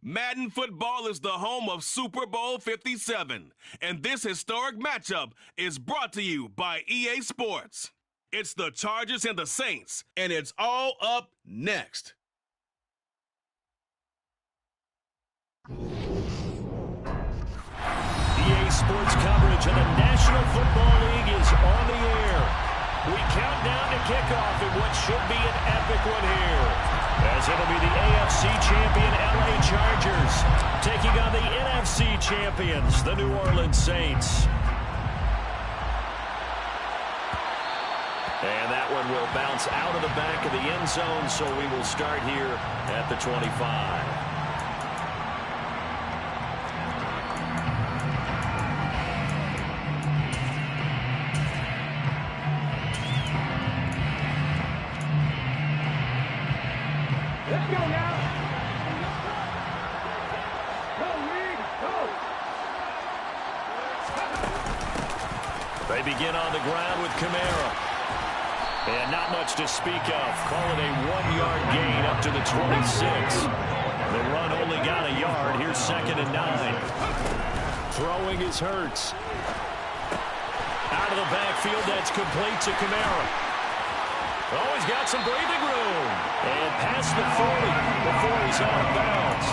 Madden football is the home of Super Bowl 57, and this historic matchup is brought to you by EA Sports. It's the Chargers and the Saints, and it's all up next. EA Sports coverage of the National Football League is on the air. We count down to kickoff in what should be an epic one here, as it'll be the AFC champion LA Chargers taking on the NFC champions, the New Orleans Saints. And that one will bounce out of the back of the end zone, so we will start here at the 25. Let's go now. Go, Reed, go. They begin on the ground with Kamara. And not much to speak of. Call it a 1-yard gain up to the 26. The run only got a yard. Here's 2nd and 9. Throwing is Hurts. Out of the backfield, that's complete to Kamara. Oh, he's got some breathing room. And past the 40 before he's out of bounds.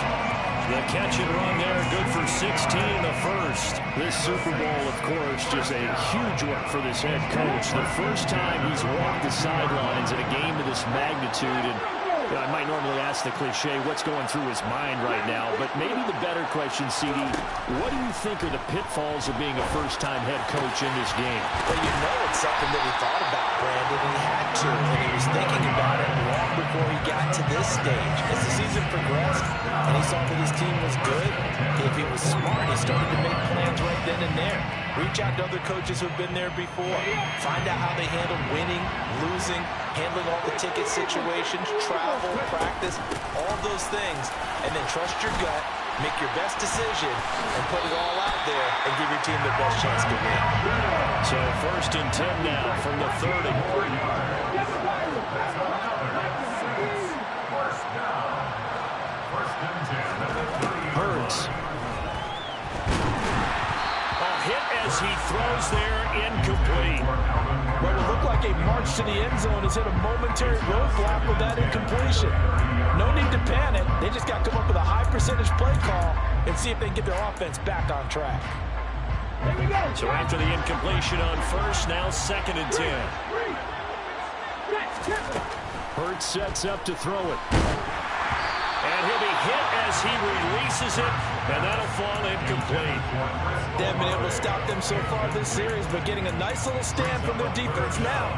The catch and run there, good for 16 the first. This Super Bowl, of course, just a huge one for this head coach. The first time he's walked the sidelines in a game of this magnitude. And I might normally ask the cliche, what's going through his mind right now? But maybe the better question, CD, what do you think are the pitfalls of being a first-time head coach in this game? Well, you know it's something that he thought about, Brandon, and he had to, and he was thinking about it long before he got to this stage. As the season progressed, and he saw that his team was good, if he was smart, he started to make plans right then and there. Reach out to other coaches who've been there before. Find out how they handle winning, losing, handling all the ticket situations, travel, practice, all those things, and then trust your gut, make your best decision, and put it all out there and give your team the best chance to win. So 1st and 10 now from the 30. Hurts. A hit as he throws there, incomplete. What would look like a march to the end zone has hit a momentary roadblock with that incompletion. No need to panic. They just got to come up with a high percentage play call and see if they can get their offense back on track. Here we go. So after the incompletion on 1st, now 2nd and 10. Hurts sets up to throw it. And he'll be hit as he releases it, and that'll fall incomplete. They haven't been able to stop them so far this series, but getting a nice little stand from their defense now.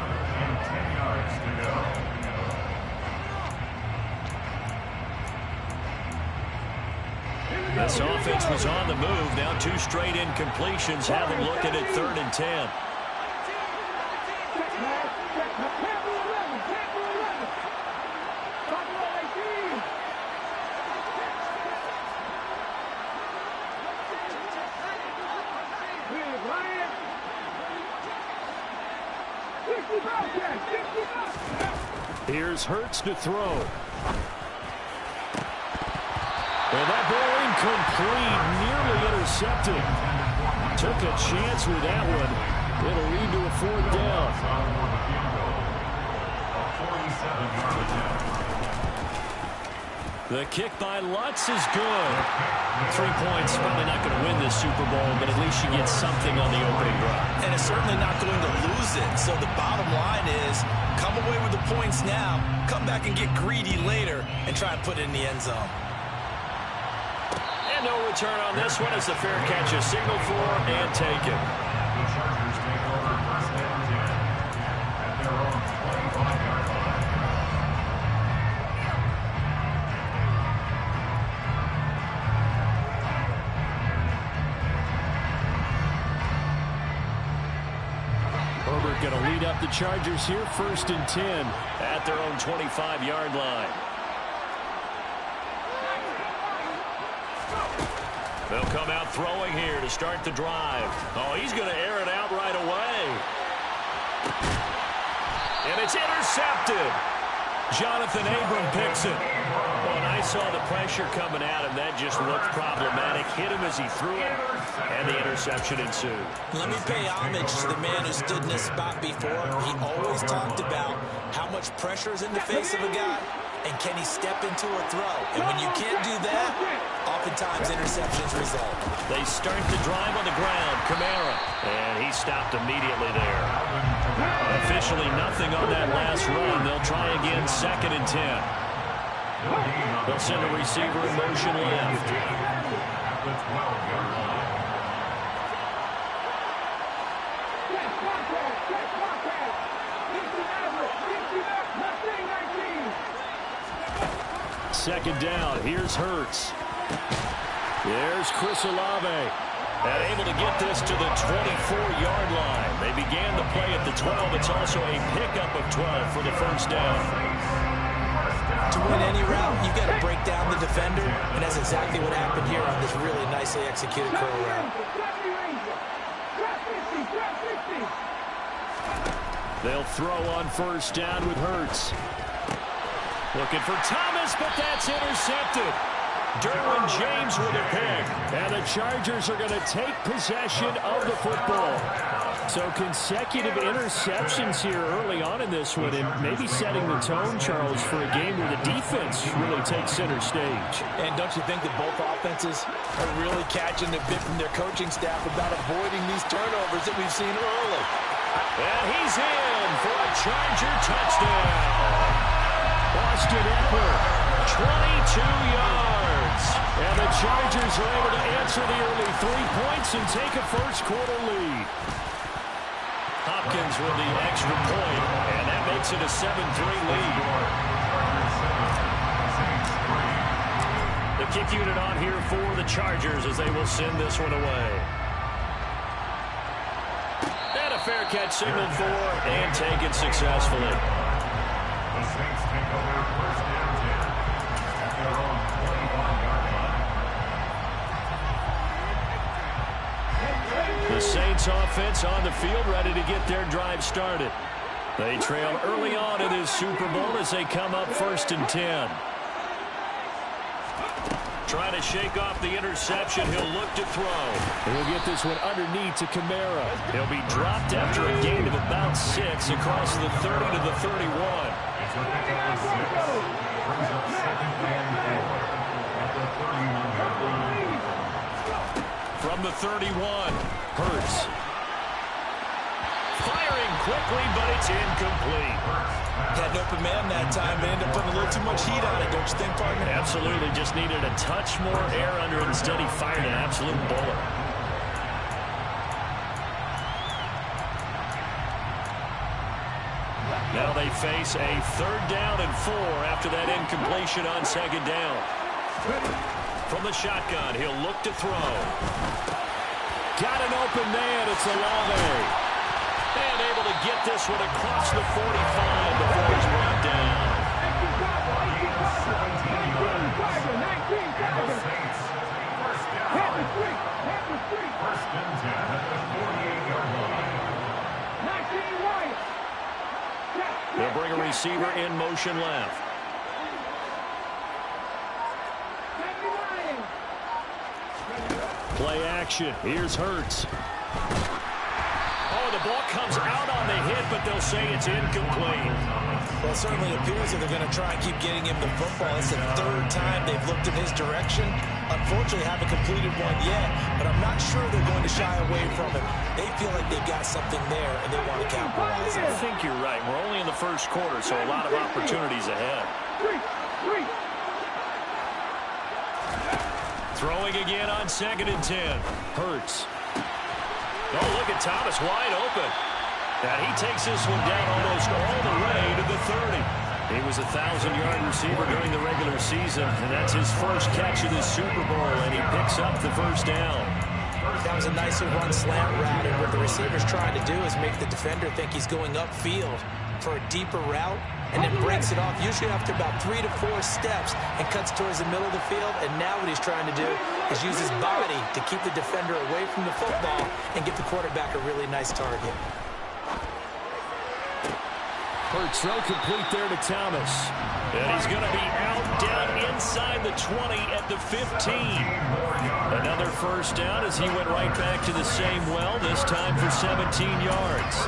This offense was on the move. Now 2 straight incompletions have them looking at 3rd and 10. Here's Hurts to throw. And that ball incomplete, nearly intercepted. Took a chance with that one. It'll lead to a 4th down. The kick by Lutz is good. 3 points, probably not going to win this Super Bowl, but at least you get something on the opening drive. And it's certainly not going to lose it. So the bottom line is, come away with the points now, come back and get greedy later, and try and put it in the end zone. And no return on this one as the fair catch is signaled for and taken. The Chargers take over 1st and 10 at their own 25-yard line. Herbert going to lead up the Chargers here, 1st and 10 at their own 25-yard line. They'll come out throwing here to start the drive. Oh, he's going to air it out right away. And it's intercepted. Jonathan Abram picks it. Well, and I saw the pressure coming at him. That just looked problematic. Hit him as he threw it, and the interception ensued. Let me pay homage to the man who stood in this spot before. He always talked about how much pressure is in the face of a guy, and can he step into a throw. And when you can't do that, oftentimes interceptions result. They start the drive on the ground. Kamara, and he stopped immediately there. Officially nothing on that last run. They'll try again, 2nd and 10. They'll send a receiver in motion left. Second down. Here's Hurts. There's Chris Olave. And able to get this to the 24-yard line. They began the play at the 12. It's also a pickup of 12 for the first down. To win any route, you've got to break down the defender, and that's exactly what happened here on this really nicely executed curl route. They'll throw on first down with Hurts. Looking for Thomas, but that's intercepted. Derwin James with a pick. And the Chargers are going to take possession of the football. So consecutive interceptions here early on in this one, and maybe setting the tone, Charles, for a game where the defense really takes center stage. And don't you think that both offenses are really catching a bit from their coaching staff about avoiding these turnovers that we've seen early? And he's in for a Charger touchdown. Austin Eckler, 22 yards. And the Chargers are able to answer the early 3 points and take a first-quarter lead. Hopkins with the extra point, and that makes it a 7-3 lead. The kick unit on here for the Chargers as they will send this one away. And a fair catch signaled for and taken successfully. The Saints take over first and 10 at their own 21-yard line. The Saints offense on the field, ready to get their drive started. They trail early on in this Super Bowl as they come up 1st and 10. Trying to shake off the interception. He'll look to throw. He'll get this one underneath to Kamara. He'll be dropped after a gain of about 6 across the 30 to the 31. It's a pick up of 6. Brings up 2nd and 4 at the 31-yard line. From the 31, Hurts. Firing quickly, but it's incomplete. Had an open man that time, but ended up putting a little too much heat on it, don't you think, partner? Absolutely. Just needed a touch more air under it. Instead, he fired an absolute bullet. Now they face a 3rd down and 4 after that incompletion on 2nd down. From the shotgun, he'll look to throw. Got an open man. It's Olave. And able to get this one across the 45 before he's brought down. First and 10 at the 48-yard line. They'll bring a receiver in motion left. Play action. Here's Hurts. Oh, the ball comes out on the hit, but they'll say it's incomplete. Well, it certainly appears that they're going to try and keep getting him the football. It's the 3rd time they've looked in his direction. Unfortunately, haven't completed one yet, but I'm not sure they're going to shy away from it. They feel like they've got something there, and they want to capitalize on it. I think you're right. We're only in the 1st quarter, so a lot of opportunities ahead. Throwing again on 2nd and 10. Hurts. Oh, look at Thomas wide open. And he takes this one down almost all the way to the 30. He was a 1,000-yard receiver during the regular season, and that's his first catch of this Super Bowl, and he picks up the first down. That was a nicely run slant route, and what the receiver's trying to do is make the defender think he's going upfield for a deeper route, and then breaks it off, usually after about 3 to 4 steps, and cuts towards the middle of the field. And now what he's trying to do is use his body to keep the defender away from the football and get the quarterback a really nice target. Herbert, throw complete there to Thomas. And he's going to be out down inside the 20 at the 15. Another first down as he went right back to the same well, this time for 17 yards.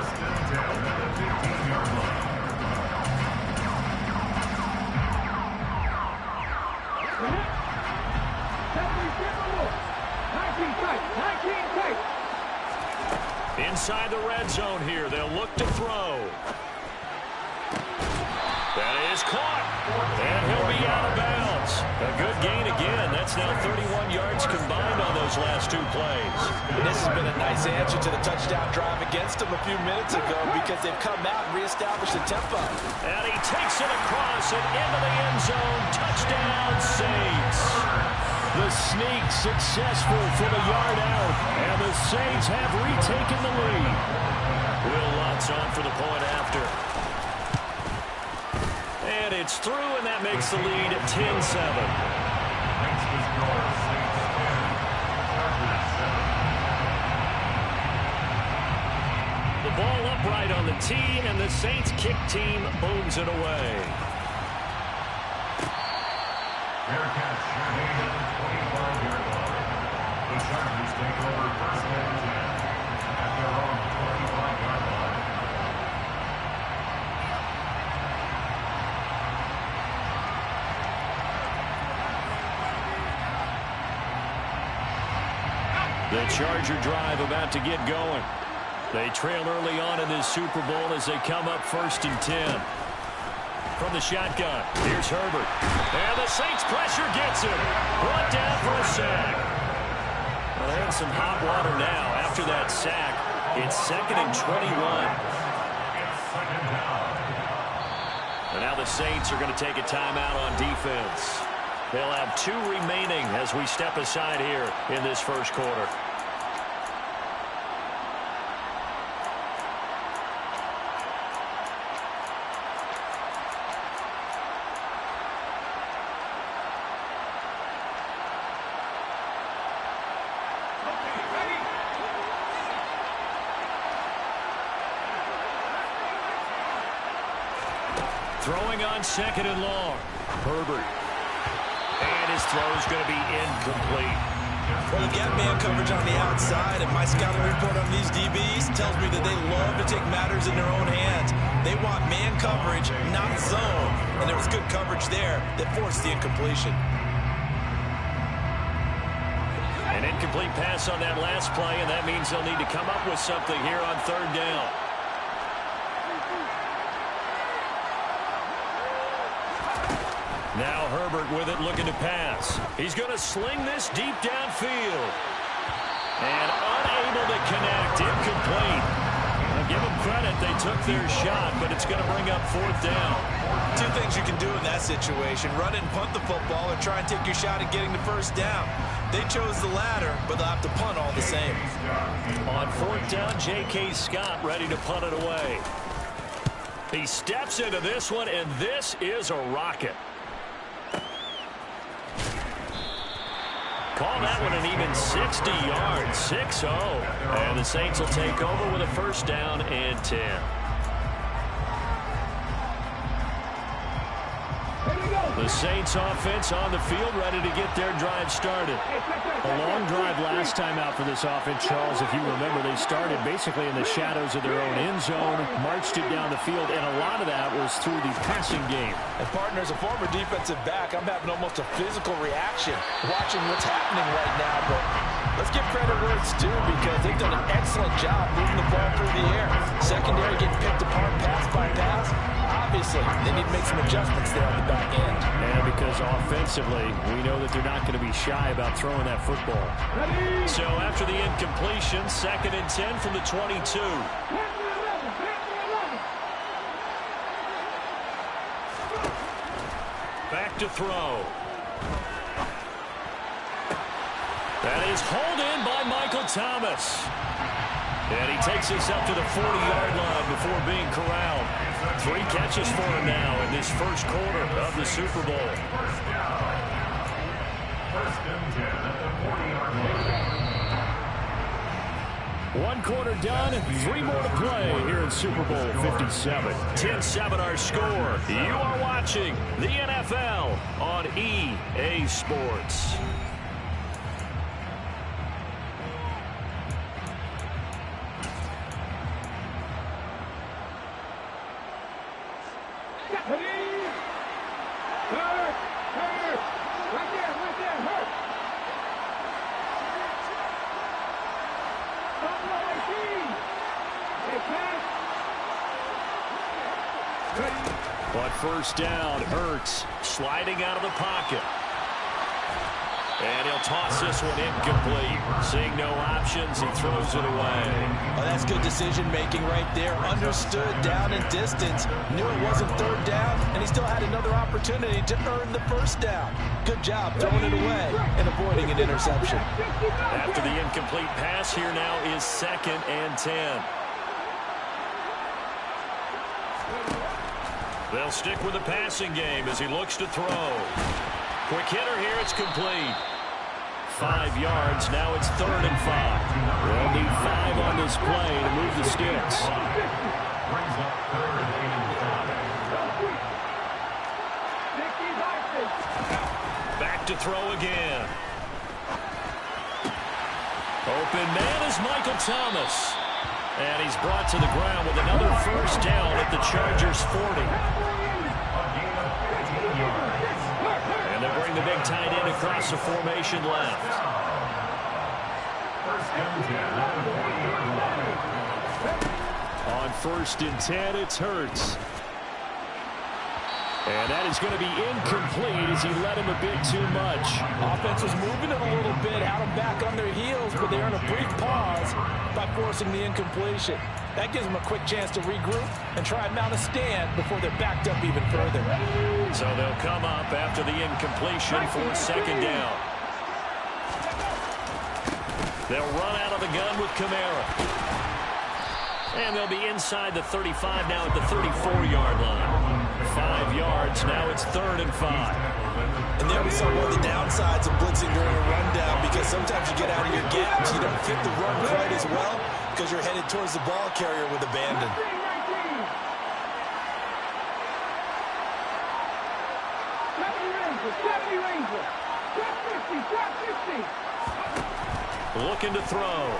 Inside the red zone here, they'll look to throw. That is caught, and he'll be out of bounds. A good gain again. That's now 31 yards combined on those last two plays. And this has been a nice answer to the touchdown drive against them a few minutes ago because they've come out and reestablished the tempo. And he takes it across and into the end zone. Touchdown, Saints. The sneak successful for the yard out, and the Saints have retaken the lead. Will Lutz on for the point after. And it's through, and that makes the lead 10-7. The ball upright on the tee, and the Saints kick team booms it away. Fair catch, made at the 25-yard line. The Chargers take over first and 10 at their own 25-yard line. The Charger drive about to get going. They trail early on in this Super Bowl as they come up first and 10. From the shotgun, here's Herbert. And the Saints pressure gets him. Brought down for a sack. Well, they're in some hot water now. After that sack, it's 2nd and 21. And now the Saints are going to take a timeout on defense. They'll have 2 remaining as we step aside here in this first quarter. Throwing on 2nd and long. Herbert. And his throw is going to be incomplete. Well, they've got man coverage on the outside, and my scouting report on these DBs tells me that they love to take matters in their own hands. They want man coverage, not zone. And there was good coverage there that forced the incompletion. An incomplete pass on that last play, and that means they'll need to come up with something here on 3rd down. Now Herbert with it, looking to pass. He's going to sling this deep downfield. And unable to connect, incomplete. Now give them credit, they took their shot, but it's going to bring up 4th down. 2 things you can do in that situation: run it and punt the football, or try and take your shot at getting the 1st down. They chose the latter, but they'll have to punt all the same. On 4th down, J.K. Scott ready to punt it away. He steps into this one, and this is a rocket. Call that one an even 60 yards, 6-0. And the Saints will take over with a 1st down and 10. The Saints offense on the field, ready to get their drive started. A long drive last time out for this offense, Charles. If you remember, they started basically in the shadows of their own end zone, marched it down the field, and a lot of that was through the passing game. And partner, as a former defensive back, I'm having almost a physical reaction watching what's happening right now. But let's give credit where it's due, because they've done an excellent job moving the ball through the air. Secondary getting picked apart pass by pass. Obviously, they need to make some adjustments there on the back end. And because offensively, we know that they're not going to be shy about throwing that football. So after the incompletion, 2nd and 10 from the 22. Back to throw. That is hauled in by Michael Thomas. And he takes this up to the 40-yard line before being corralled. 3 catches for him now in this first quarter of the Super Bowl. 1st and 10 at the 40-yard line. One quarter done, 3 more to play here in Super Bowl 57. 10-7 our score. You are watching the NFL on EA Sports. But first down, Hurts Sliding out of the pocket. And he'll toss this one incomplete. Seeing no options, he throws it away. Oh, that's good decision-making right there. Understood down and distance. Knew it wasn't third down, and he still had another opportunity to earn the first down. Good job throwing it away and avoiding an interception. After the incomplete pass, here now is 2nd and 10. They'll stick with the passing game as he looks to throw. Quick hitter here, it's complete. 5 yards, now it's 3rd and 5. They'll need 5 on this play to move the sticks. Back to throw again. Open man is Michael Thomas. And he's brought to the ground with another first down at the Chargers' 40. And they'll bring the big tight end across the formation left. On 1st and 10, it's Hurts. And that is going to be incomplete as he let him a bit too much. Offense was moving it a little bit, had them back on their heels, but they earned a brief pause by forcing the incompletion. That gives them a quick chance to regroup and try and mount a stand before they're backed up even further. So they'll come up after the incompletion for 2nd down. They'll run out of the gun with Kamara. And they'll be inside the 35 now at the 34-yard line. 5 yards, now it's 3rd and 5. And there we saw one of the downsides of blitzing during a rundown, because sometimes you get out of your gaps, you don't fit the run quite as well because you're headed towards the ball carrier with abandon. Looking to throw.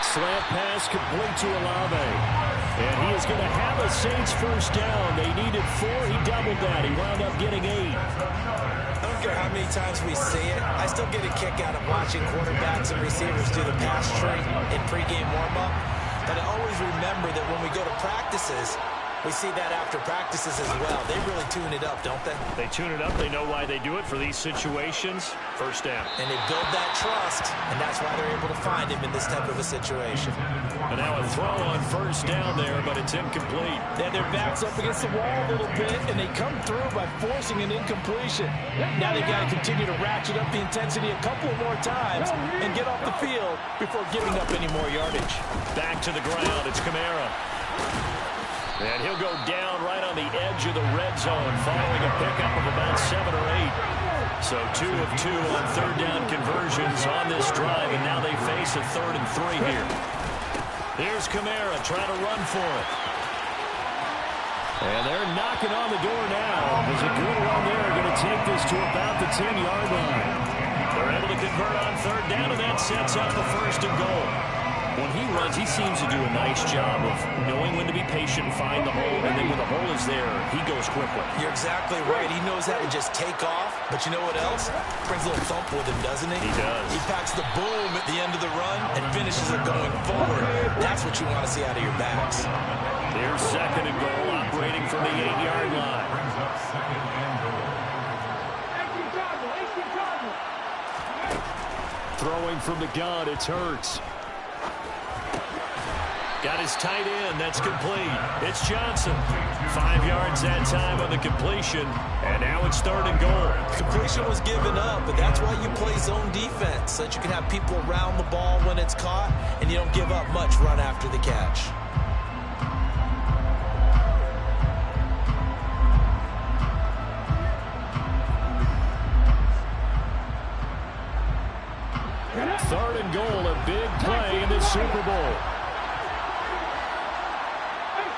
Slant pass complete to Olave. And he is going to have a Saints first down. They needed 4. He doubled that. He wound up getting 8. I don't care how many times we see it. I still get a kick out of watching quarterbacks and receivers do the pass tree in pregame warm-up. And I always remember that when we go to practices, we see that after practices as well. They really tune it up, don't they? They tune it up. They know why they do it for these situations. First down. And they build that trust, and that's why they're able to find him in this type of a situation. And now a throw on first down there, but it's incomplete. They have their backs up against the wall a little bit, and they come through by forcing an incompletion. Now they've got to continue to ratchet up the intensity a couple of more times and get off the field before giving up any more yardage. Back to the ground. It's Kamara. And he'll go down right on the edge of the red zone following a pickup of about 7 or 8. So 2 of 2 on 3rd down conversions on this drive, and now they face a 3rd and 3 here. Here's Kamara trying to run for it. And they're knocking on the door now. There's a good run there. Going to take this to about the 10-yard line. They're able to convert on 3rd down, and that sets up the 1st and goal. When he runs, he seems to do a nice job of knowing when to be patient and find the hole, and then when the hole is there, he goes quickly. You're exactly right. He knows how to just take off, but you know what else? Brings a little thump with him, doesn't he? He does. He packs the boom at the end of the run and finishes it going forward. That's what you want to see out of your backs. Here's 2nd and goal, operating from the 8-yard line. Throwing from the gun, it's Hurts. Got his tight end. That's complete. It's Johnson. 5 yards that time on the completion. And now it's 3rd and goal. Completion was given up, but that's why you play zone defense, so that you can have people around the ball when it's caught, and you don't give up much run after the catch. and goal, a big play in the Super Bowl.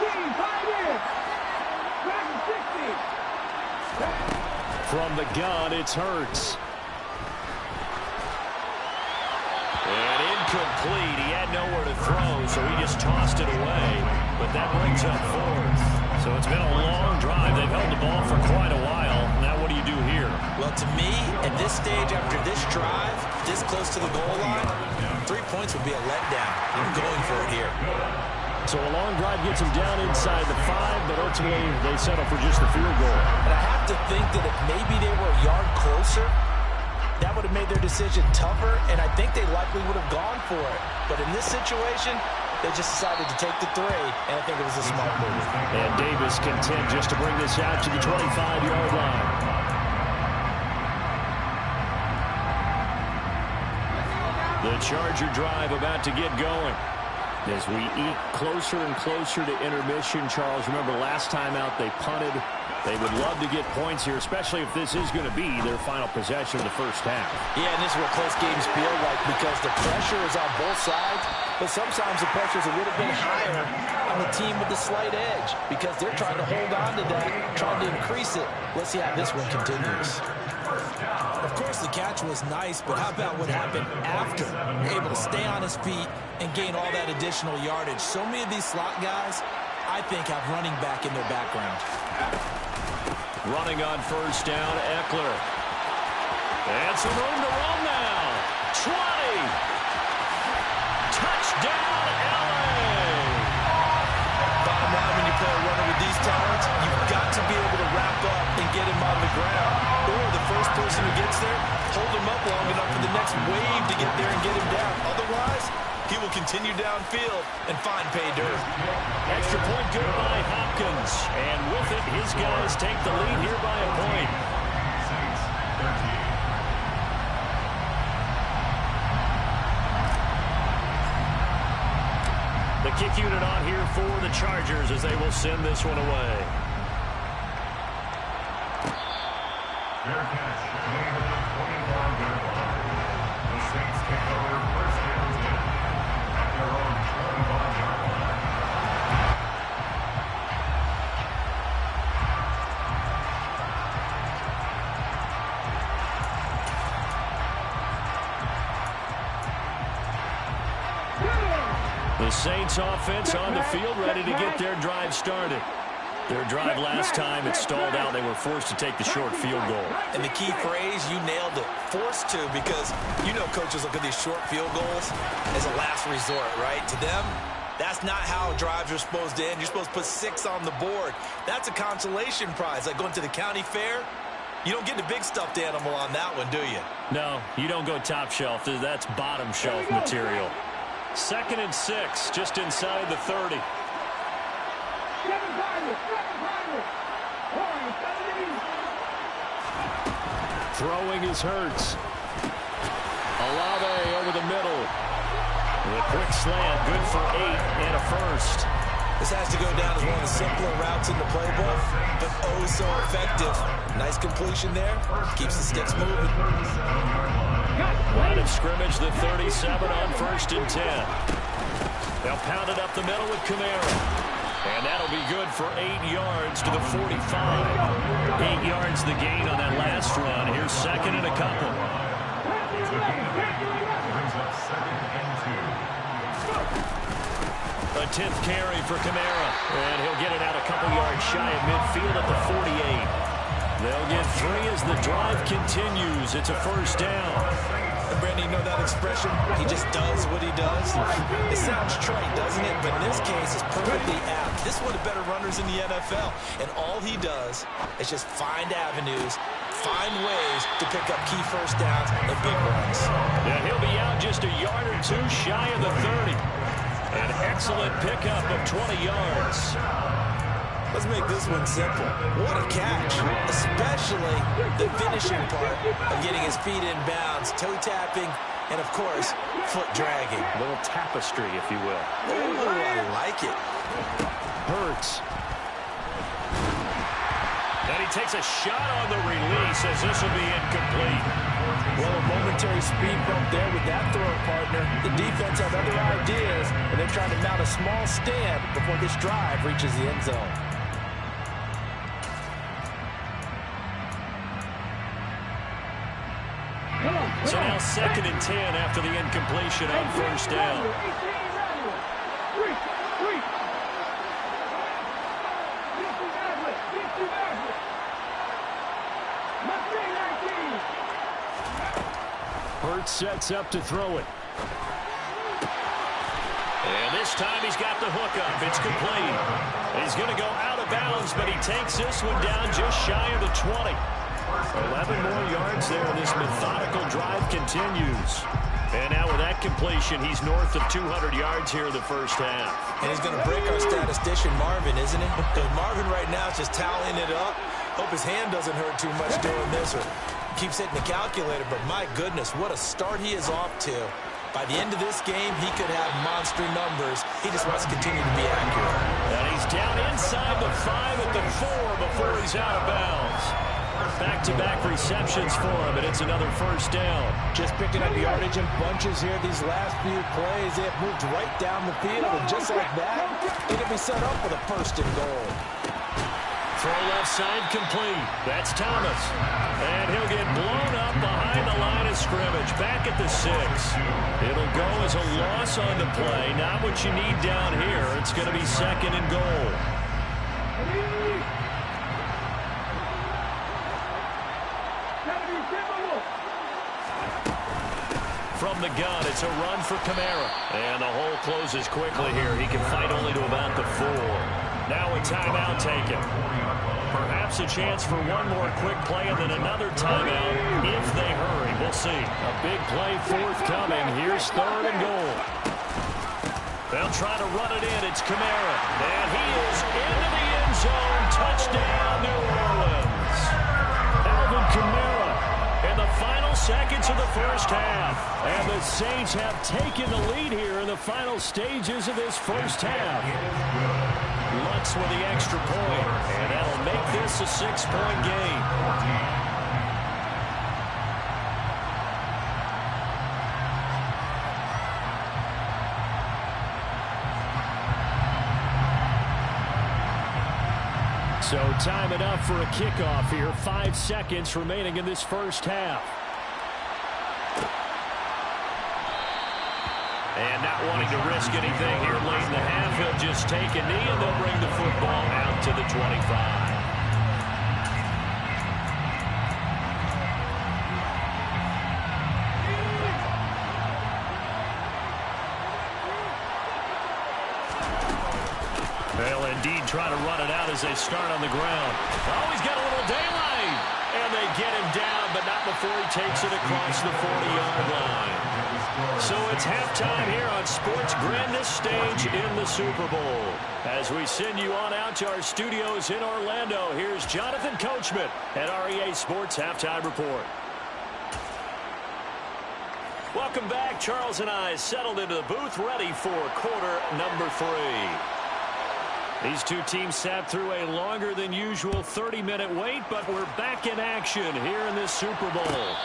18, 5 in. Back to 60. From the gun, it's Hurts. And incomplete. He had nowhere to throw, so he just tossed it away. But that brings up fourth. So it's been a long drive. They've held the ball for quite a while. Now what do you do here? Well, to me, at this stage, after this drive, this close to the goal line, 3 points would be a letdown. I'm going for it here. So a long drive gets them down inside the 5, but ultimately they settle for just the field goal. And I have to think that if maybe they were a yard closer, that would have made their decision tougher, and I think they likely would have gone for it. But in this situation, they just decided to take the 3, and I think it was a smart move. And Davis content just to bring this out to the 25-yard line. The Charger drive about to get going. As we eke closer and closer to intermission, Charles, remember last time out they punted. They would love to get points here, especially if this is going to be their final possession of the first half. Yeah, and this is what close games feel like because the pressure is on both sides, but sometimes the pressure is a little bit higher on the team with the slight edge because they're trying to hold on to that, trying to increase it. Let's see how this one continues. Of course, the catch was nice, but how about what happened after? Able to stay on his feet and gain all that additional yardage. So many of these slot guys, I think, have running back in their background. Running on first down, Eckler. And some room to run now. 20. Touchdown, LA. Bottom line, when you play a runner with these talents, you've got to be able to wrap up and get him on the ground. Or the first person who gets there, hold him up long enough for the next wave to get there and get him down. Otherwise, he will continue downfield and find pay dirt. Extra point good by Hopkins. And with it, his guys take the lead here by a point. Saints 13. The kick unit on here for the Chargers as they will send this one away. Fair catch made at the 25-yard line. The Saints take over first and 10 at their own 25-yard line. The Saints offense on the field ready to get their drive started. Their drive last time, it stalled out. They were forced to take the short field goal. And the key phrase, you nailed it, forced to, because you know coaches look at these short field goals as a last resort, right? To them, that's not how drives are supposed to end. You're supposed to put 6 on the board. That's a consolation prize, like going to the county fair. You don't get the big stuffed animal on that one, do you? No, you don't go top shelf. That's bottom shelf material. 2nd and 6, just inside the 30. Throwing is Hurts. Olave over the middle. With a quick slant, good for 8 and a first. This has to go down as one of the simpler routes in the playbook, but oh so effective. Nice completion there. Keeps the sticks moving. Line of scrimmage, the 37 on 1st and 10. They'll pound it up the middle with Kamara. And that'll be good for 8 yards to the 45. 8 yards the gain on that last run. Here's 2nd and a couple. The gain of 8 brings up 2nd and 2. A 10th carry for Kamara. And he'll get it out a couple yards shy of midfield at the 48. They'll get 3 as the drive continues. It's a first down. And Brandon, you know that expression? He just does what he does. It sounds trite, doesn't it? But in this case, it's perfectly apt. This is one of the better runners in the NFL. And all he does is just find avenues, find ways to pick up key first downs and big runs. And he'll be out just a yard or 2 shy of the 30. An excellent pickup of 20 yards. Let's make this one simple. What a catch, especially the finishing part of getting his feet in bounds, toe tapping, and of course, foot dragging. A little tapestry, if you will. Ooh, I like it. Hurts. And he takes a shot on the release as this will be incomplete. Well, a momentary speed bump there with that throw, partner. The defense had other ideas, and they're trying to mount a small stand before this drive reaches the end zone. So now 2nd and 10 after the incompletion on first down. Hurts sets up to throw it. And this time he's got the hook up. It's complete. He's going to go out of bounds, but he takes this one down just shy of the 20. 11 more yards there. This methodical drive continues. And now with that completion, he's north of 200 yards here in the first half. And he's going to break our statistician Marvin, isn't he? Because Marvin right now is just toweling it up. Hope his hand doesn't hurt too much doing this or keeps hitting the calculator. But my goodness, what a start he is off to. By the end of this game, he could have monster numbers. He just wants to continue to be accurate. And he's down inside the 5 at the 4 before he's out of bounds. Back-to-back receptions for him, and it's another first down. Just picking up yardage in bunches here these last few plays. They have moved right down the field, and just like that, they can be set up with a 1st and goal. Throw left side complete. That's Thomas. And he'll get blown up behind the line of scrimmage. Back at the 6. It'll go as a loss on the play. Not what you need down here. It's going to be 2nd and goal. From the gun, it's a run for Kamara. And the hole closes quickly here. He can fight only to about the 4. Now a timeout taken. Perhaps a chance for one more quick play and then another timeout if they hurry. We'll see. A big play forthcoming. Here's 3rd and goal. They'll try to run it in. It's Kamara. And he is into the end zone. Touchdown, New Orleans. Alvin Kamara in the final seconds of the first half. And the Saints have taken the lead here in the final stages of this first half. Lutz with the extra point, and that'll make this a 6-point game. So time enough for a kickoff here. 5 seconds remaining in this first half. And not wanting to risk anything here late in the half, he'll just take a knee and they'll bring the football out to the 25. They'll indeed try to run it out as they start on the ground. Oh, he's got a little daylight. And they get him down, but not before he takes it across the 40-yard line. So it's halftime here on sports' grandest stage in the Super Bowl. As we send you on out to our studios in Orlando, here's Jonathan Coachman at REA Sports Halftime Report. Welcome back. Charles and I settled into the booth ready for quarter number 3. These two teams sat through a longer than usual 30-minute wait, but we're back in action here in this Super Bowl.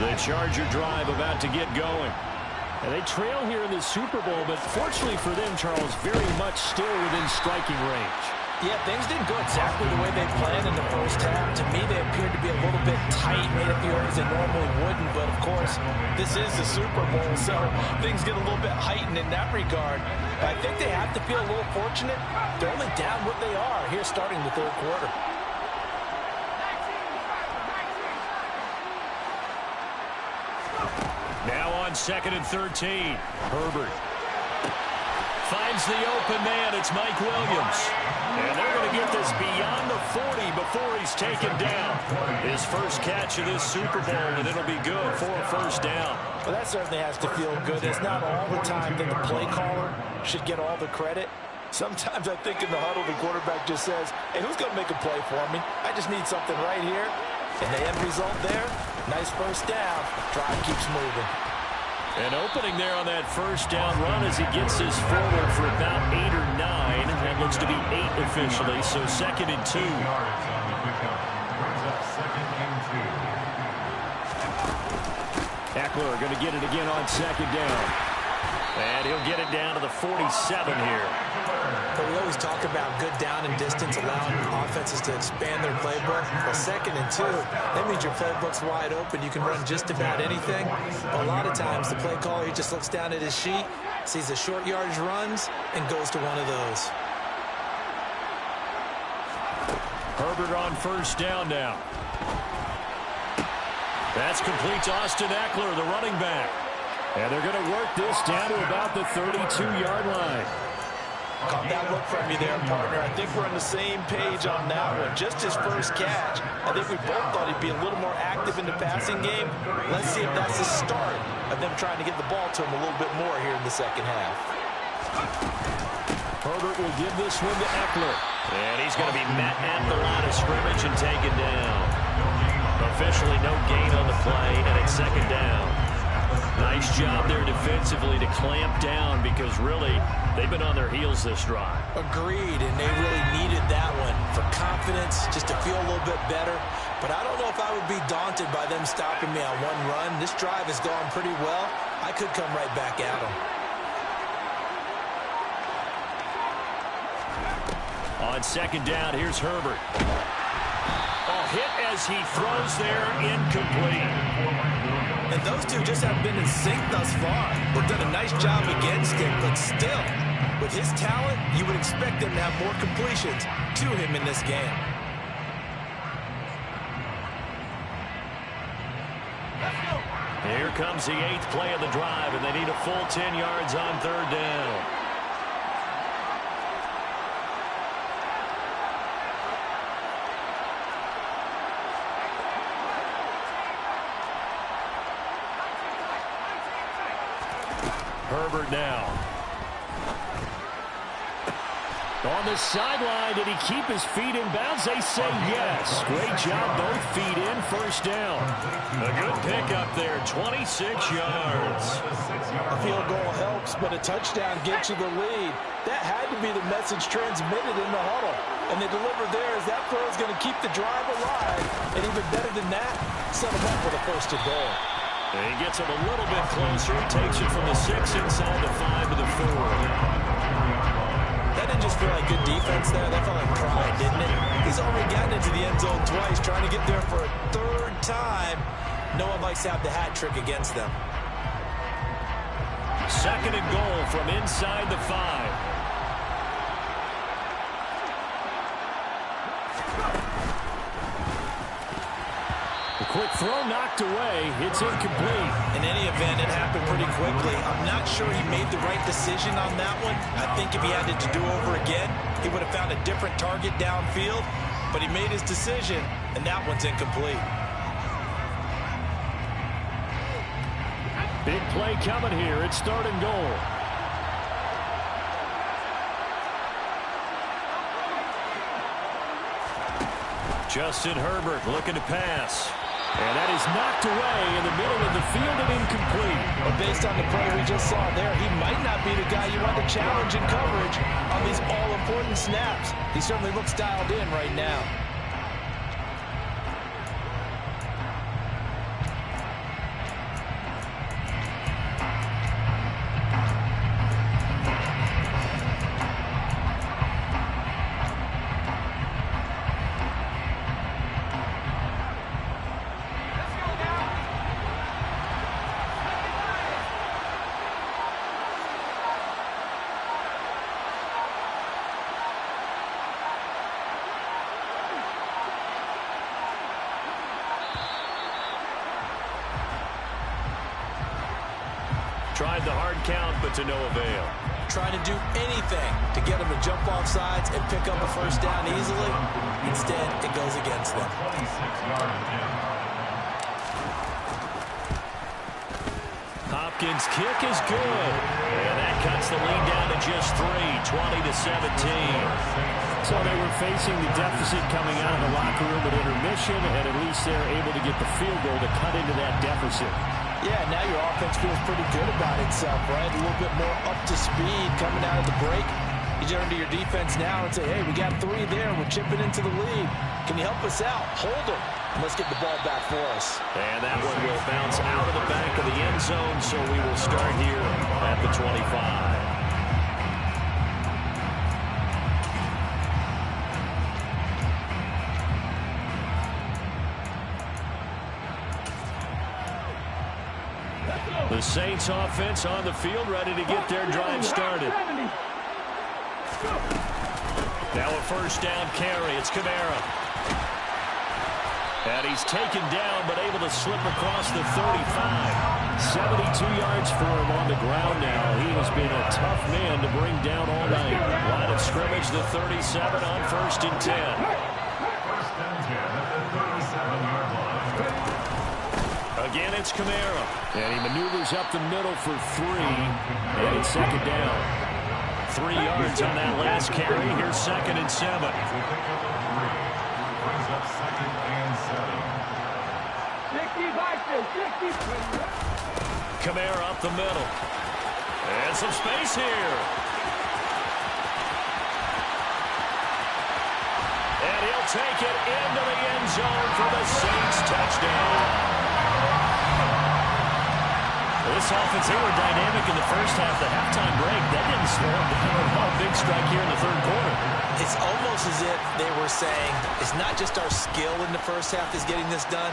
The Charger drive about to get going. And they trail here in the Super Bowl, but fortunately for them, Charles, very much still within striking range. Yeah, things didn't go exactly the way they planned in the first half. To me, they appeared to be a little bit tight, made a few errors they normally wouldn't. But, of course, this is the Super Bowl, so things get a little bit heightened in that regard. But I think they have to feel a little fortunate. They're only down what they are here starting the 3rd quarter. Now on 2nd and 13. Herbert finds the open man. It's Mike Williams. And they're going to get this beyond the 40 before he's taken down. His first catch of this Super Bowl, and it'll be good for a first down. Well, that certainly has to feel good. It's not all the time that the play caller should get all the credit. Sometimes I think in the huddle, the quarterback just says, hey, who's going to make a play for me? I just need something right here. And the end result there, nice first down. Drive keeps moving. An opening there on that first down run as he gets this forward for about 8 or 9. That looks to be 8 officially, so 2nd and 2. Yards on the pickup. Brings up 2nd and 2. Eckler going to get it again on 2nd down. And he'll get it down to the 47 here. But we always talk about good down and distance, allowing offenses to expand their playbook. Well, 2nd and 2, that means your playbook's wide open. You can run just about anything. But a lot of times, the play caller, he just looks down at his sheet, sees the short yardage runs, and goes to one of those. Herbert on first down now. That's complete to Austin Eckler, the running back. And they're going to work this down to about the 32-yard line. Caught that look from you there, partner. I think we're on the same page on that one. Just his first catch. I think we both thought he'd be a little more active in the passing game. Let's see if that's the start of them trying to get the ball to him a little bit more here in the second half. Herbert will give this one to Eckler. And he's going to be met at the line of scrimmage and taken down. Officially no gain on the play, and it's 2nd down. Nice job there defensively to clamp down because really they've been on their heels this drive. Agreed, and they really needed that one for confidence, just to feel a little bit better. But I don't know if I would be daunted by them stopping me on one run. This drive has gone pretty well. I could come right back at them. On 2nd down, here's Herbert. Hit as he throws there, incomplete. And those two just haven't been in sync thus far. They've done a nice job against him, but still, with his talent, you would expect them to have more completions to him in this game. Here comes the 8th play of the drive, and they need a full 10 yards on 3rd down. Herbert now. On the sideline, did he keep his feet in bounds? They say yes. Great job, both feet in, first down. A good pickup there, 26 yards. A field goal helps, but a touchdown gets you the lead. That had to be the message transmitted in the huddle. And they delivered there as that throw is going to keep the drive alive. And even better than that, set them up for the 1st and goal. And he gets it a little bit closer. He takes it from the 6 inside the 5 to the 4. That didn't just feel like good defense there. That felt like pride, didn't it? He's already gotten into the end zone twice, trying to get there for a 3rd time. No one likes to have the hat trick against them. 2nd and goal from inside the 5. Quick throw knocked away. It's incomplete. In any event, it happened pretty quickly. I'm not sure he made the right decision on that one. I think if he had it to do over again, he would have found a different target downfield. But he made his decision, and that one's incomplete. Big play coming here. It's 3rd and goal. Justin Herbert looking to pass. And that is knocked away in the middle of the field and incomplete. But based on the play we just saw there, he might not be the guy you want to challenge in coverage on these all-important snaps. He certainly looks dialed in right now. Tried the hard count, but to no avail. Trying to do anything to get him to jump off sides and pick up a 1st down easily. Instead, it goes against them. 26-yard attempt. Hopkins' kick is good. And that cuts the lead down to just 3, 20-17. So they were facing the deficit coming out of the locker room at intermission, and at least they're able to get the field goal to cut into that deficit. Yeah, now your offense feels pretty good about itself, right? A little bit more up to speed coming out of the break. You turn to your defense now and say, hey, we got 3 there. We're chipping into the lead. Can you help us out? Hold them. And let's get the ball back for us. And that one will bounce out of the back of the end zone, so we will start here at the 25. The Saints offense on the field, ready to get their drive started. Now a first down carry. It's Kamara. And he's taken down, but able to slip across the 35. 72 yards for him on the ground now. He has been a tough man to bring down all night. Line of scrimmage, the 37 on 1st and 10. First and 10 at the 37-yard line. Again, it's Kamara. And he maneuvers up the middle for 3. And it's 2nd down. 3 yards on that last carry. Here's 2nd and 7. Brings up 2nd and 7. 60, Kamara up the middle. And some space here. And he'll take it into the end zone for the Saints touchdown. This offense, they were dynamic in the first half. The halftime break, that didn't slow them down at all. Big strike here in the 3rd quarter. It's almost as if they were saying, it's not just our skill in the first half that's getting this done,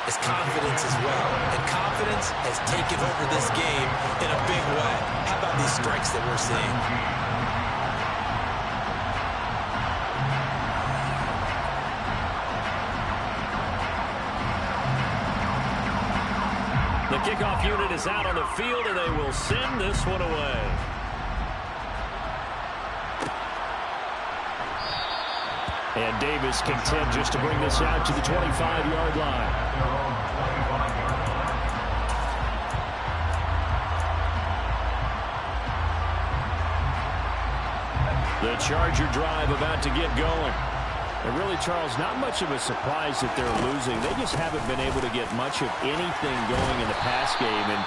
it's confidence as well. And confidence has taken over this game in a big way. How about these strikes that we're seeing? The kickoff unit is out on the field, and they will send this one away. And Davis content just to bring this out to the 25-yard line. The Charger drive about to get going. And really, Charles, not much of a surprise that they're losing. They just haven't been able to get much of anything going in the pass game. And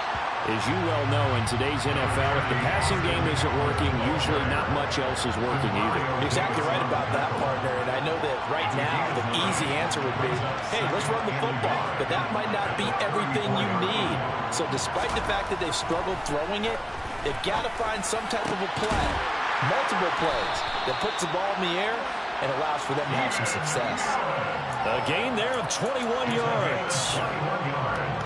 as you well know, in today's NFL, if the passing game isn't working, usually not much else is working either. You're exactly right about that, partner. And I know that right now the easy answer would be, hey, let's run the football. But that might not be everything you need. So despite the fact that they've struggled throwing it, they've got to find some type of a play, multiple plays, that puts the ball in the air and allows for them to have some success. A gain there of 21 yards.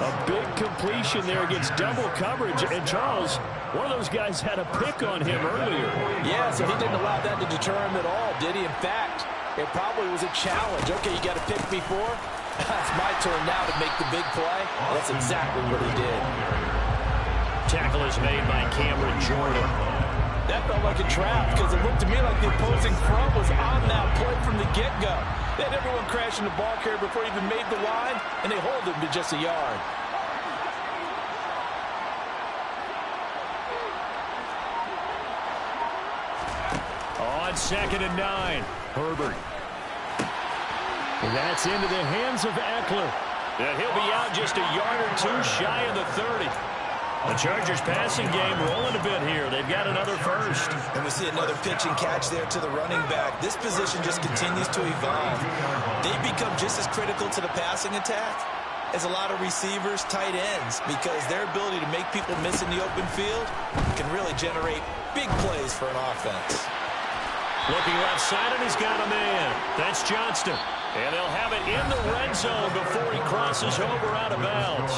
A big completion there against double coverage. And Charles, one of those guys had a pick on him earlier. Yeah, so he didn't allow that to deter him at all, did he? In fact, it probably was a challenge. Okay, you got to pick me for? It's my turn now to make the big play. That's exactly what he did. Tackle is made by Cameron Jordan. That felt like a trap because it looked to me like the opposing front was on that play from the get-go. They had everyone crashing the ball carrier before he even made the line, and they hold him to just a yard. On 2nd and 9, Herbert. And that's into the hands of Eckler. And he'll be out just a yard or 2 shy of the 30. The Chargers passing game rolling a bit here. They've got another first. And we see another pitch and catch there to the running back. This position just continues to evolve. They've become just as critical to the passing attack as a lot of receivers, tight ends, because their ability to make people miss in the open field can really generate big plays for an offense. Looking left side, and he's got a man. That's Johnston. And they'll have it in the red zone before he crosses over out of bounds.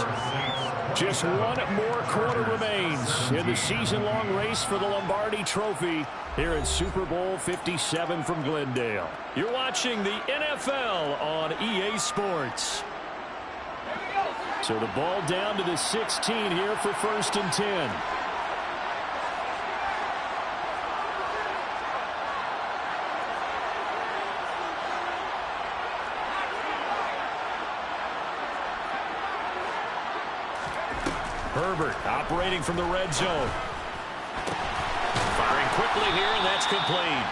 Just one more quarter remains in the season-long race for the Lombardi Trophy here in Super Bowl 57 from Glendale. You're watching the NFL on EA Sports. So the ball down to the 16 here for 1st and 10. Herbert operating from the red zone. Firing quickly here, and that's complete.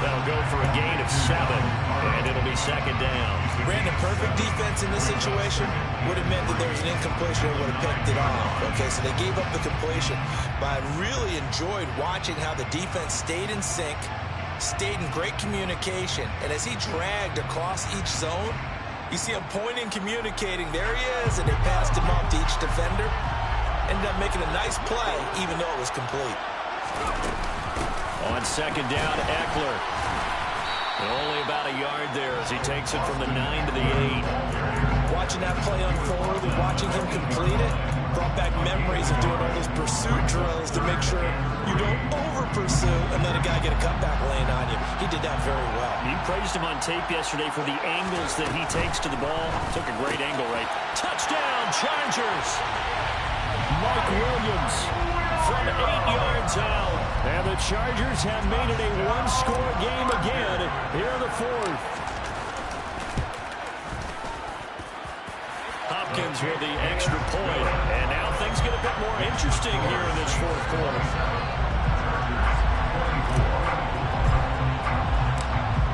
They'll go for a gain of 7, and it'll be second down. Brandon, perfect defense in this situation would have meant that there was an incompletion and would have picked it off. Okay, so they gave up the completion, but I really enjoyed watching how the defense stayed in sync, stayed in great communication, and as he dragged across each zone, you see him pointing, communicating. There he is, and they passed him off to each defender. Ended up making a nice play, even though it was complete. On second down, Eckler. Only about a yard there as he takes it from the 9 to the 8. Watching that play unfold and watching him complete it brought back memories of doing all those pursuit drills to make sure you don't over-pursue and let a guy get a cutback lane on you. He did that very well. You praised him on tape yesterday for the angles that he takes to the ball. Took a great angle right. Touchdown, Chargers! Mike Williams from 8 yards out. And the Chargers have made it a one-score game again here in the fourth. Hopkins with the extra point. And now things get a bit more interesting here in this fourth quarter.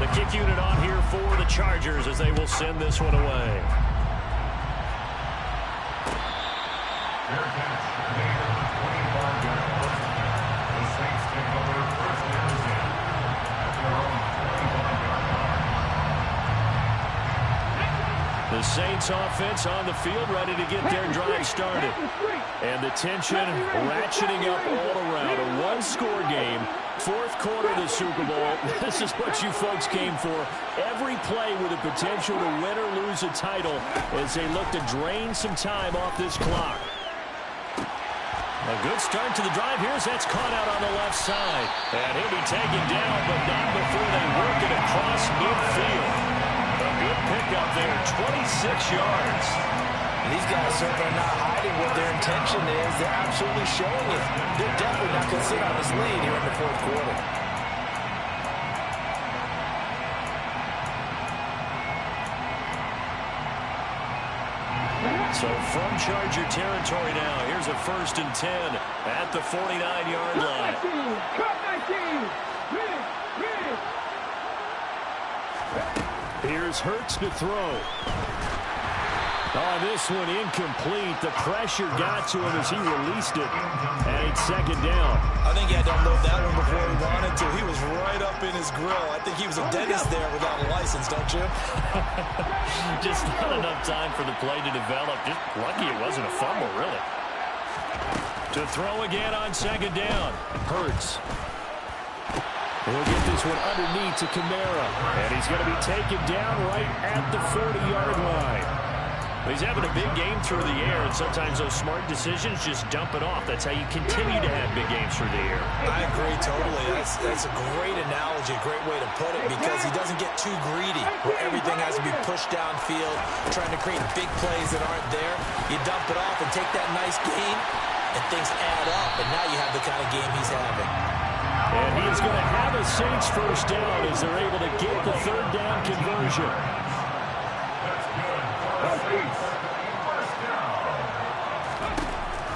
The kick unit on here for the Chargers as they will send this one away. Fair catch, made at the 25-yard line. The Saints take over first and 10 at their own 25-yard line. The Saints offense on the field ready to get their drive started. And the tension ratcheting up all around. A one-score game. Fourth quarter of the Super Bowl. This is what you folks came for. Every play with the potential to win or lose a title as they look to drain some time off this clock. A good start to the drive. Here's that's caught out on the left side. And he'll be taken down, but not before they work it across midfield. A good pickup there, 26 yards. And these guys certainly are not hiding what their intention is. They're absolutely showing it. They're definitely not going to sit on this lead here in the fourth quarter. So from Charger territory now, here's a 1st and 10 at the 49-yard line. Cut 19. Here's Hurts to throw. Oh, this one incomplete. The pressure got to him as he released it. And it's second down. I think he had to unload that one before he wanted to. He was right up in his grill. I think he was a dentist there without a license, don't you? Just not enough time for the play to develop. Just lucky it wasn't a fumble, really. To throw again on second down. Hurts. He'll get this one underneath to Kamara. And he's going to be taken down right at the 40-yard line. He's having a big game through the air, and sometimes those smart decisions just dump it off. That's how you continue to have big games through the air. I agree totally. That's a great analogy, a great way to put it, because he doesn't get too greedy where everything has to be pushed downfield, trying to create big plays that aren't there. You dump it off and take that nice gain, and things add up, and now you have the kind of game he's having. And he is going to have a Saints first down as they're able to get the third down conversion.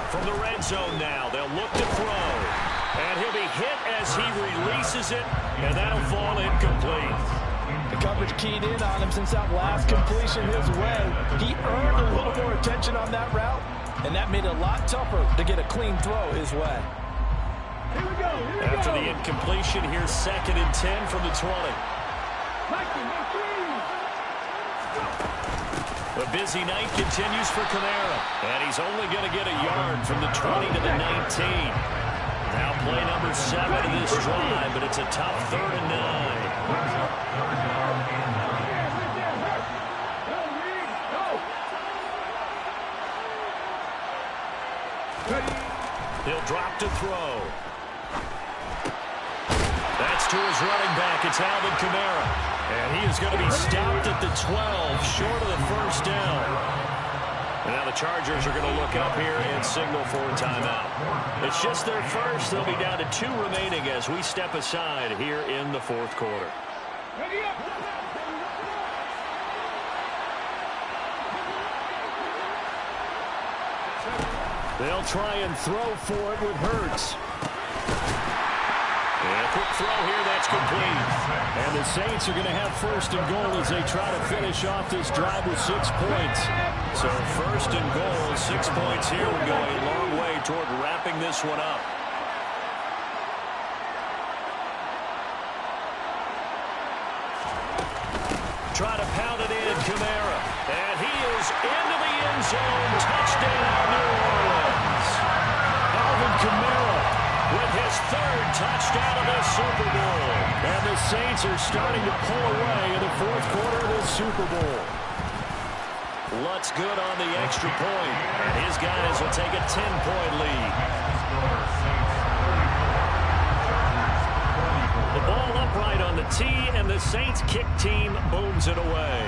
From the red zone now, they'll look to throw. And he'll be hit as he releases it, and that'll fall incomplete. The coverage keyed in on him since that last completion his way. He earned a little more attention on that route, and that made it a lot tougher to get a clean throw his way. After the incompletion, here's 2nd and 10 from the 20. The busy night continues for Kamara, and he's only going to get a yard from the 20 to the 19. Now play number 7 of this drive, but it's a tough 3rd and 9. He'll drop to throw. That's to his running back. It's Alvin Kamara. And he is going to be stopped at the 12, short of the first down. And now the Chargers are going to look up here and signal for a timeout. It's just their first. They'll be down to 2 remaining as we step aside here in the fourth quarter. They'll try and throw for it with Hurts. At quick throw here. That's complete. And the Saints are going to have first and goal as they try to finish off this drive with 6 points. So first and goal, 6 points here would go a long way toward wrapping this one up. Try to pound it in, Kamara. And he is into the end zone. Touchdown, New Orleans. Alvin Kamara with his 3rd touchdown of the Super Bowl. And the Saints are starting to pull away in the 4th quarter of the Super Bowl. Lutz good on the extra point. And his guys will take a 10-point lead. The ball upright on the tee, and the Saints kick team booms it away.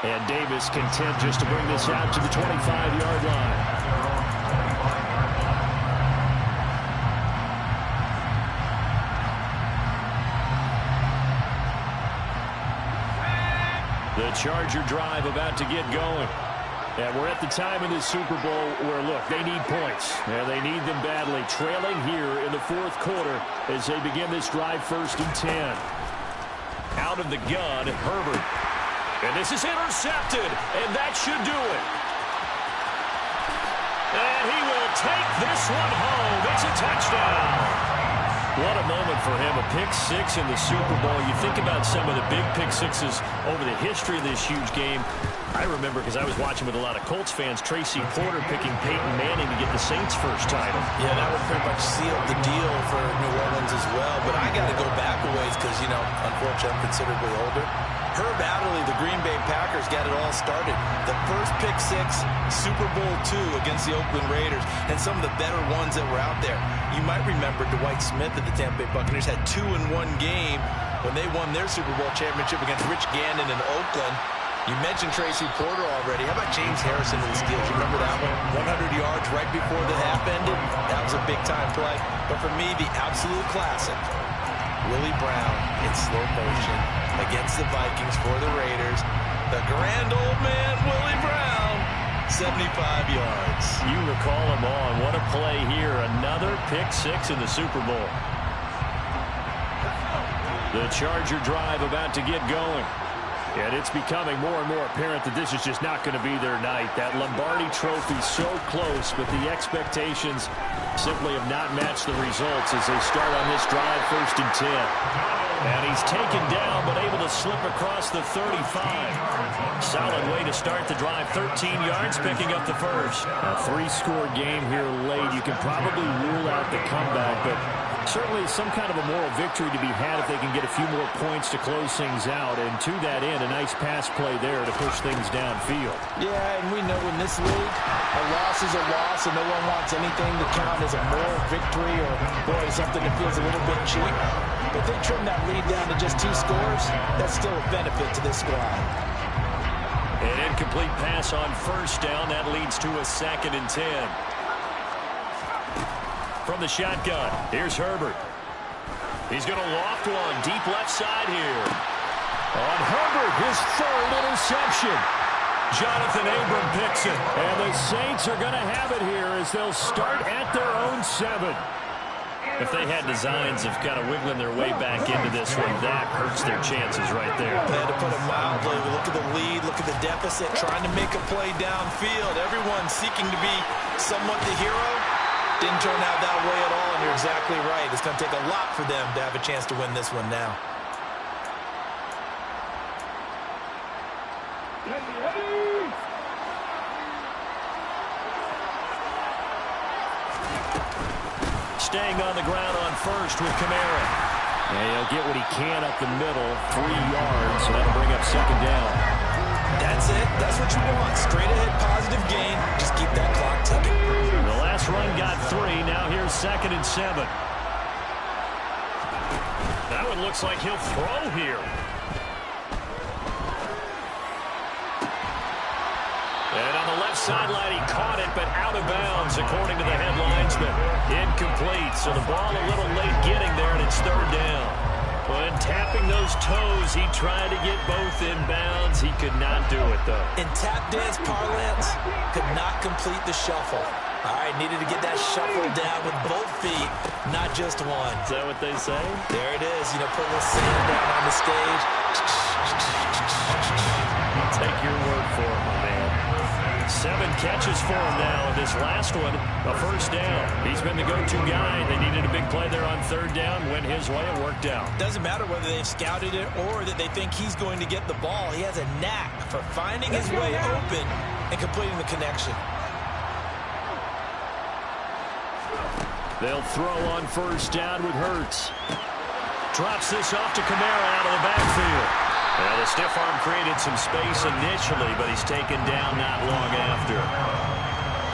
And Davis content just to bring this out to the 25-yard line. The Charger drive about to get going. And we're at the time in this Super Bowl where, look, they need points. And they need them badly. Trailing here in the 4th quarter as they begin this drive 1st and 10. Out of the gun, Herbert. And this is intercepted. And that should do it. And he will take this one home. It's a touchdown. What a moment for him, a pick-6 in the Super Bowl. You think about some of the big pick-6s over the history of this huge game. I remember, because I was watching with a lot of Colts fans, Tracy Porter picking Peyton Manning to get the Saints' first title. Yeah, that would pretty much seal the deal for New Orleans as well. But I got to go back a ways because, you know, unfortunately I'm considerably older. Herb Adderley, the Green Bay Packers, got it all started. The first pick-6, Super Bowl II against the Oakland Raiders, and some of the better ones that were out there. You might remember Dwight Smith at the Tampa Bay Buccaneers had 2 in one game when they won their Super Bowl championship against Rich Gannon in Oakland. You mentioned Tracy Porter already. How about James Harrison in the Steelers? You remember that one? 100 yards right before the half ended. That was a big-time play. But for me, the absolute classic, Willie Brown in slow motion against the Vikings for the Raiders. The grand old man, Willie Brown, 75 yards. You recall him on. What a play here. Another pick-6 in the Super Bowl. The Charger drive about to get going. And it's becoming more and more apparent that this is just not going to be their night. That Lombardi Trophy so close, but the expectations simply have not matched the results as they start on this drive 1st and 10. And he's taken down, but able to slip across the 35. Solid way to start the drive. 13 yards, picking up the first. A 3-score game here late. You can probably rule out the comeback, but certainly some kind of a moral victory to be had if they can get a few more points to close things out. And to that end, a nice pass play there to push things downfield. Yeah, and we know in this league, a loss is a loss, and no one wants anything to count as a moral victory or, boy, something that feels a little bit cheap. But they trim that lead down to just 2 scores. That's still a benefit to this squad. An incomplete pass on 1st down. That leads to a 2nd and 10. From the shotgun, here's Herbert. He's going to loft one deep left side here. On Herbert, his 3rd interception. Jonathan Abram picks it. And the Saints are going to have it here as they'll start at their own 7. If they had designs of kind of wiggling their way back into this one, that hurts their chances right there. They had to put it mildly. Look at the lead. Look at the deficit. Trying to make a play downfield. Everyone seeking to be somewhat the hero. Didn't turn out that way at all, and you're exactly right. It's going to take a lot for them to have a chance to win this one now. Staying on the ground on 1st with Kamara. And he'll get what he can up the middle, 3 yards, so that'll bring up 2nd down. That's it. That's what you want. Straight ahead positive gain. Just keep that clock ticking. The last run got 3. Now here's 2nd and 7. That one looks like he'll throw here. And on the left sideline, he caught it, but out of bounds, according to the headlinesman. Incomplete, so the ball a little late getting there, and it's 3rd down. When tapping those toes, he tried to get both in bounds. He could not do it, though. In tap dance parlance, could not complete the shuffle. All right, needed to get that shuffle down with both feet, not just one. Is that what they say? There it is. You know, put a little sand down on the stage. I'll take your word for it, my man. 7 catches for him now. This last one, a first down. He's been the go-to guy. They needed a big play there on 3rd down. Went his way. It worked out. Doesn't matter whether they've scouted it or that they think he's going to get the ball. He has a knack for finding his way open and completing the connection. They'll throw on 1st down with Hurts. Drops this off to Kamara out of the backfield. The stiff arm created some space initially, but he's taken down not long after.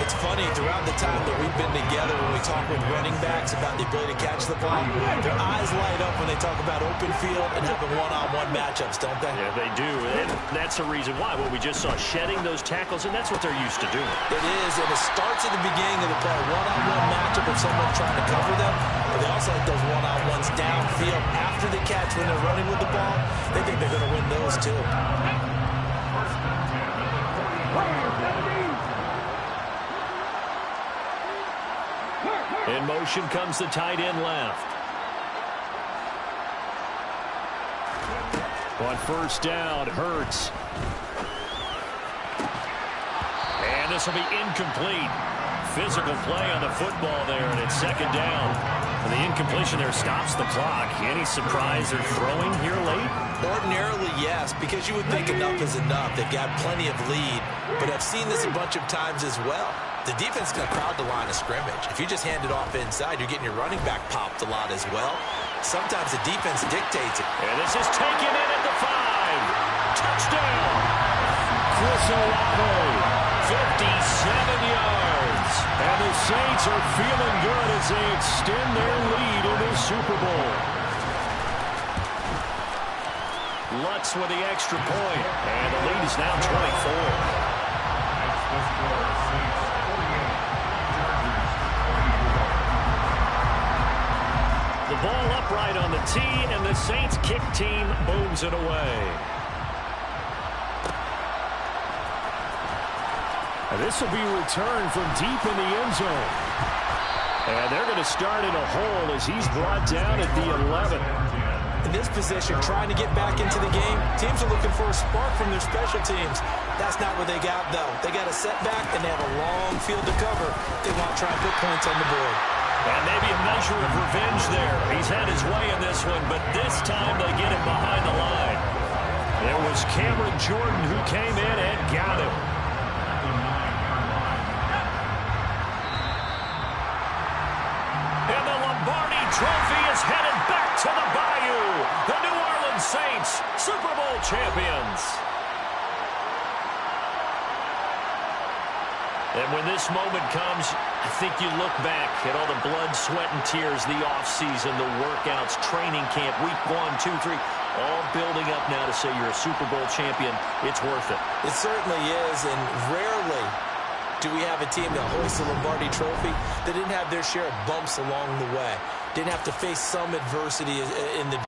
It's funny, throughout the time that we've been together, when we talk with running backs about the ability to catch the ball, their eyes light up when they talk about open field and having one-on-one matchups, don't they? Yeah, they do, and that's the reason why. Well, we just saw shedding those tackles, and that's what they're used to doing. It is, and it starts at the beginning of the play. One-on-one matchup if someone's trying to cover them, but they also like those one-on-ones downfield after the catch when they're running with the ball. They think they're going to win those, too. In motion comes the tight end left. On 1st down, Hurts. And this will be incomplete. Physical play on the football there, and it's 2nd down. And the incompletion there stops the clock. Any surprise they're throwing here late? Ordinarily, yes, because you would think enough is enough. They've got plenty of lead, but I've seen this a bunch of times as well. The defense is going to crowd the line of scrimmage. If you just hand it off inside, you're getting your running back popped a lot as well. Sometimes the defense dictates it. And this is taken in at the 5. Touchdown! Chris Olave, 57 yards. And the Saints are feeling good as they extend their lead in the Super Bowl. Lutz with the extra point. And the lead is now 24. The ball upright on the tee, and the Saints kick team booms it away. And this will be returned from deep in the end zone. And they're going to start in a hole as he's brought down at the 11. In this position, trying to get back into the game, teams are looking for a spark from their special teams. That's not what they got, though. They got a setback, and they have a long field to cover. They want to try and put points on the board. And maybe a measure of revenge there. He's had his way in this one, but this time they get him behind the line. It was Cameron Jordan who came in and got him. And the Lombardi Trophy is headed back to the Bayou. The New Orleans Saints, Super Bowl champions. And when this moment comes, I think you look back at all the blood, sweat, and tears, the offseason, the workouts, training camp, week 1, 2, 3, all building up now to say you're a Super Bowl champion. It's worth it. It certainly is, and rarely do we have a team that hoists the Lombardi Trophy that didn't have their share of bumps along the way, didn't have to face some adversity in the